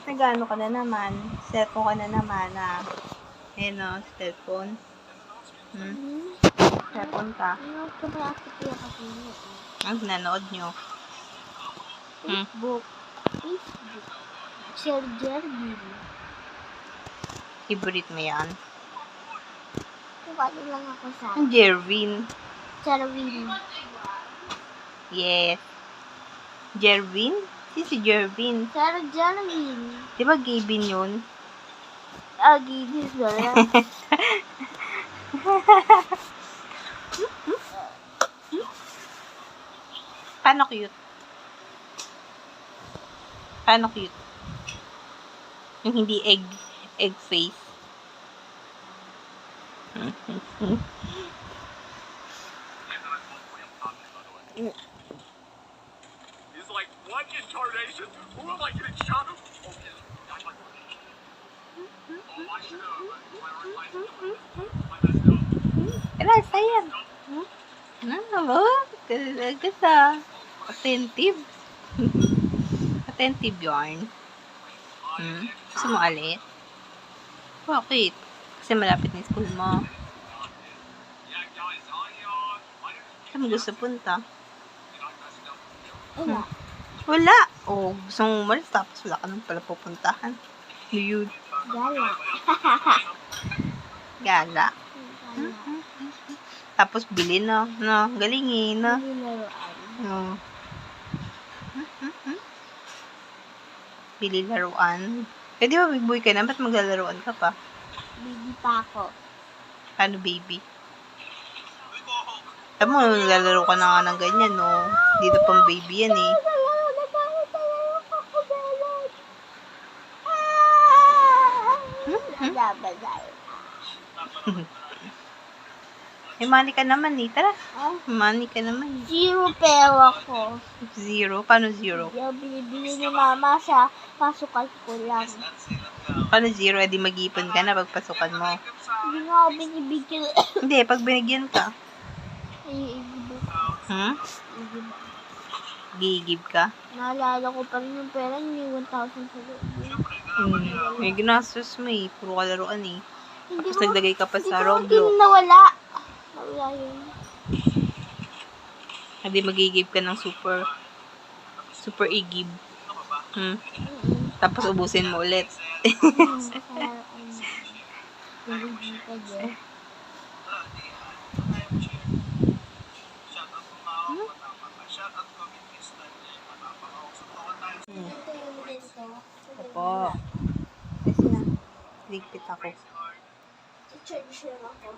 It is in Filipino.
Nagano ka na naman. Cellphone ka na naman na. Ayan o, cellphone. Cellphone ka. Ano ito ba ako kaya kasi nyo? Ang nanood nyo. Facebook. Sir Jervin. Favorite mo yan? Kuwali lang ako sa Ang Jervin. Jervin. Yes. Jervin? Si Jervin. Sir Jervin. Di ba Gavin yun? Gidis na lang. Paano cute? Paano cute? Yung hindi egg face. He's like, what in tarnation? Who am I getting shot? Okay. Oh, I should have prioritized my messed up. Ano, sayang. Ano ba? Talaga sa attentive. Attentive yarn. Gusto mo alit? Bakit? Kasi malapit na yung school mo. Yeah, guys, Saan mo gusto punta? Wala. Wala. O, gusto mong umalis tapos wala ka nang pala pupuntahan. Yun. Gala. Gala. Tapos bili no. No, galingin no. Nilaroan. No. Bili laruan. Eh, di ba big boy ka na? Ba't maglalaruan ka pa? Baby pa ako. Paano baby? Alam mo, naglalaro ka na nga ng ganyan, no? Dito pang baby yan, eh. Eh, money ka naman, eh. Tara. Money ka naman, eh. Zero pera ko. Zero? Paano zero? Yung binibili ni mama sa pasukan ko lang. Paano zero? Eh, di mag-ipon ka na pagpasukan mo. Hindi nga ako binibigyan. Hindi, pag binigyan ka. Iigibo. Gigib ka. Naalala ko pa rin yung pera, yung 1,000 sa loob. May ginastos mo, eh. Puro kalaruan, eh. Hindi Tapos naglagay ka pa sa Roblox. Roblox. Nawala. Nawala yun. Hindi magigib ka ng super igib. Tapos ubusin mo ulit. Opo. Kasi na. Ligpit ako. I-charge lang ako.